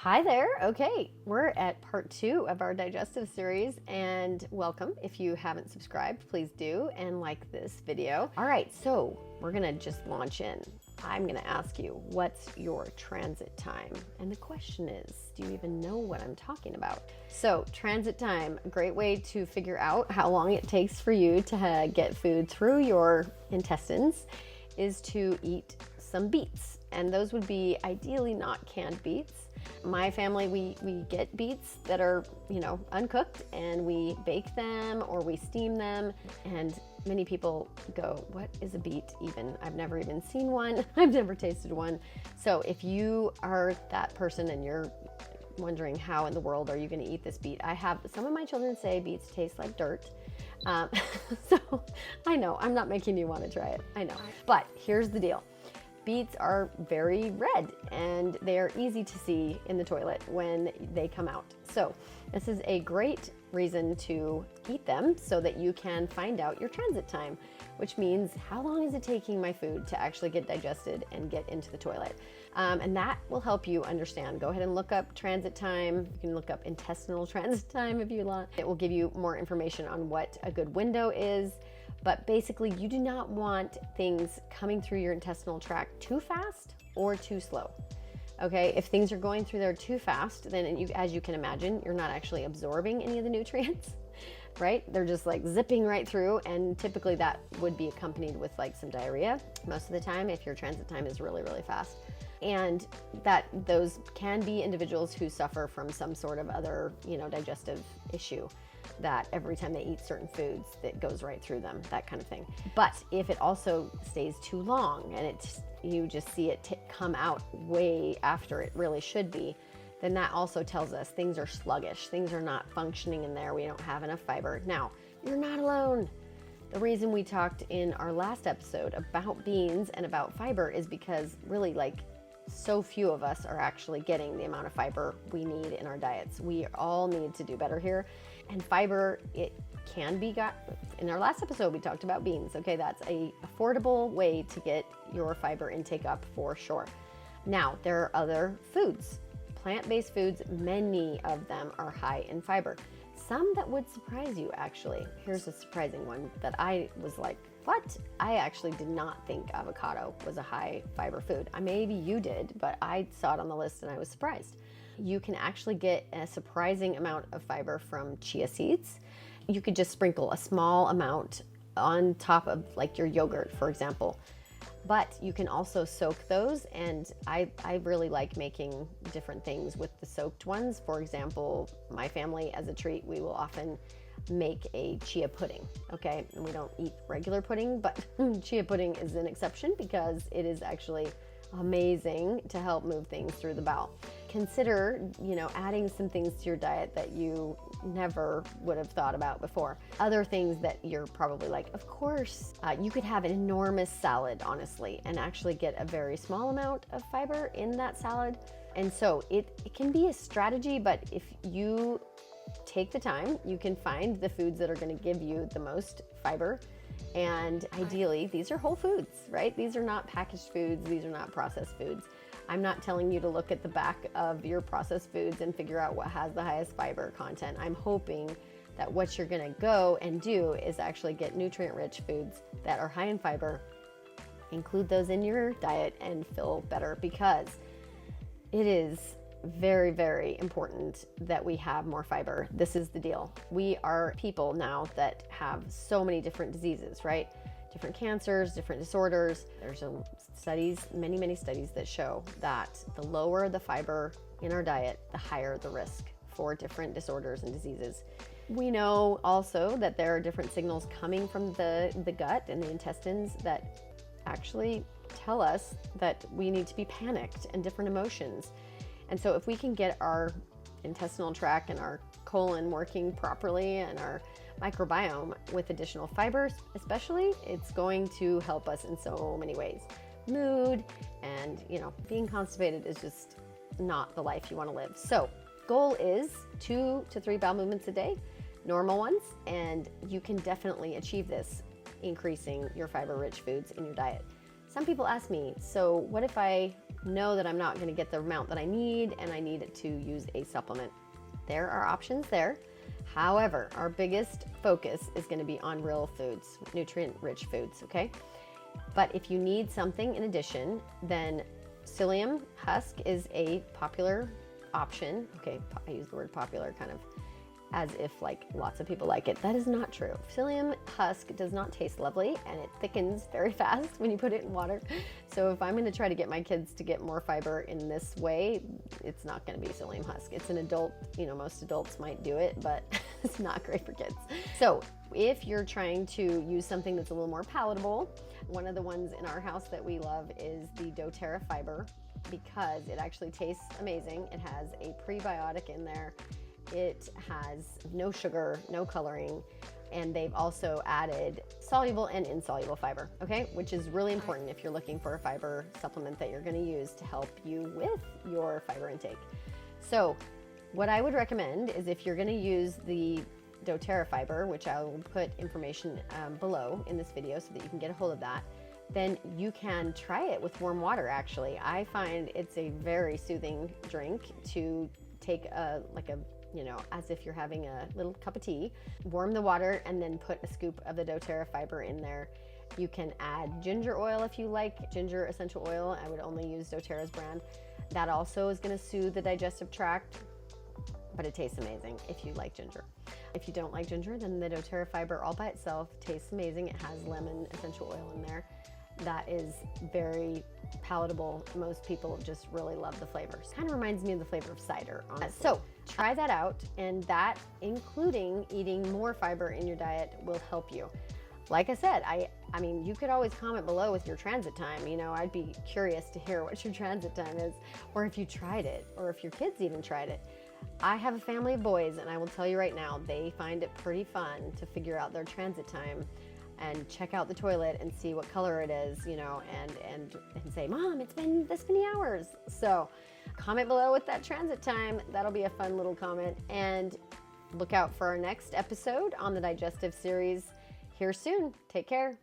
Hi there. Okay, we're at part 2 of our digestive series, and welcome. If you haven't subscribed, please do and like this video. All right, so we're gonna just launch in. I'm gonna ask you, what's your transit time? And the question is, do you even know what I'm talking about? So transit time, a great way to figure out how long it takes for you to get food through your intestines is to eat some beets. And those would be ideally not canned beets. My family, we get beets that are, uncooked, and we bake them or we steam them. And many people go, what is a beet even? I've never even seen one. I've never tasted one. So if you are that person and you're wondering how in the world are you going to eat this beet, I have some of my children say beets taste like dirt. So I know I'm not making you want to try it. I know. But here's the deal. Beets are very red and they are easy to see in the toilet when they come out. So this is a great reason to eat them so that you can find out your transit time, which means how long is it taking my food to actually get digested and get into the toilet. And that will help you understand. Go ahead and look up transit time. You can look up intestinal transit time if you want. It will give you more information on what a good window is. But basically, you do not want things coming through your intestinal tract too fast or too slow. Okay, if things are going through there too fast, then as you can imagine, you're not actually absorbing any of the nutrients, right? They're just like zipping right through, and typically that would be accompanied with like some diarrhea most of the time if your transit time is really, really fast. And that those can be individuals who suffer from some sort of other, digestive issue, that every time they eat certain foods that goes right through them, that kind of thing. But if it also stays too long and you just see it come out way after it really should be, then that also tells us things are sluggish, things are not functioning in there, we don't have enough fiber. Now, you're not alone. The reason we talked in our last episode about beans and about fiber is because really so few of us are actually getting the amount of fiber we need in our diets. We all need to do better here. And fiber, it can be got. In our last episode, we talked about beans. Okay, that's a affordable way to get your fiber intake up for sure. Now, there are other foods, plant-based foods. Many of them are high in fiber. Some that would surprise you, actually. Here's a surprising one that I was like, what? I actually did not think avocado was a high fiber food. Maybe you did, but I saw it on the list and I was surprised. You can actually get a surprising amount of fiber from chia seeds. You could just sprinkle a small amount on top of like your yogurt, for example. But you can also soak those, and I really like making different things with the soaked ones. For example, my family, as a treat, we will often make a chia pudding, okay? And we don't eat regular pudding, but chia pudding is an exception because it is actually amazing to help move things through the bowel. Consider, adding some things to your diet that you never would have thought about before. Other things that you're probably like, of course, you could have an enormous salad, honestly, and actually get a very small amount of fiber in that salad. And so it can be a strategy, but if you take the time, you can find the foods that are going to give you the most fiber. And ideally, these are whole foods, right? These are not packaged foods. These are not processed foods. I'm not telling you to look at the back of your processed foods and figure out what has the highest fiber content. I'm hoping that what you're going to go and do is actually get nutrient-rich foods that are high in fiber, include those in your diet, and feel better, because it is very, very important that we have more fiber. This is the deal. We are people now that have so many different diseases, right? Different cancers, different disorders. There's many studies that show that the lower the fiber in our diet, the higher the risk for different disorders and diseases. We know also that there are different signals coming from the gut and the intestines that actually tell us that we need to be panicked, and different emotions. And so if we can get our intestinal tract and our colon working properly and our microbiome with additional fibers, especially, it's going to help us in so many ways. Mood and, being constipated is just not the life you want to live. So goal is 2 to 3 bowel movements a day, normal ones, and you can definitely achieve this, increasing your fiber-rich foods in your diet. Some people ask me, so what if I know that I'm not going to get the amount that I need and I need to use a supplement. There are options there. However, our biggest focus is going to be on real foods, nutrient-rich foods, okay? But if you need something in addition, then psyllium husk is a popular option. Okay, I use the word popular kind of as if like lots of people like it. That is not true. Psyllium husk does not taste lovely and it thickens very fast when you put it in water. So if I'm going to try to get my kids to get more fiber in this way, it's not going to be psyllium husk. It's an adult, you know, most adults might do it, but it's not great for kids. So if you're trying to use something that's a little more palatable, one of the ones in our house that we love is the doTERRA fiber because it actually tastes amazing. It has a prebiotic in there. It has no sugar, no coloring, and they've also added soluble and insoluble fiber, okay? Which is really important if you're looking for a fiber supplement that you're gonna use to help you with your fiber intake. So what I would recommend is if you're gonna use the doTERRA fiber, which I will put information below in this video so that you can get a hold of that, then you can try it with warm water actually. I find it's a very soothing drink to take you know, as if you're having a little cup of tea, warm the water and then put a scoop of the doTERRA fiber in there. You can add ginger oil if you like ginger essential oil. I would only use doTERRA's brand. That also is going to soothe the digestive tract, but it tastes amazing if you like ginger. If you don't like ginger, then the doTERRA fiber all by itself tastes amazing. It has lemon essential oil in there. That is very palatable. Most people just really love the flavors. Kind of reminds me of the flavor of cider, honestly. So try that out, and that, including eating more fiber in your diet, will help you. Like I said, I mean, you could always comment below with your transit time. You know, I'd be curious to hear what your transit time is, or if you tried it, or if your kids even tried it. I have a family of boys, and I will tell you right now, they find it pretty fun to figure out their transit time and check out the toilet and see what color it is, you know, and say, Mom, it's been this many hours. So comment below with that transit time. That'll be a fun little comment. And look out for our next episode on the digestive series here soon. Take care.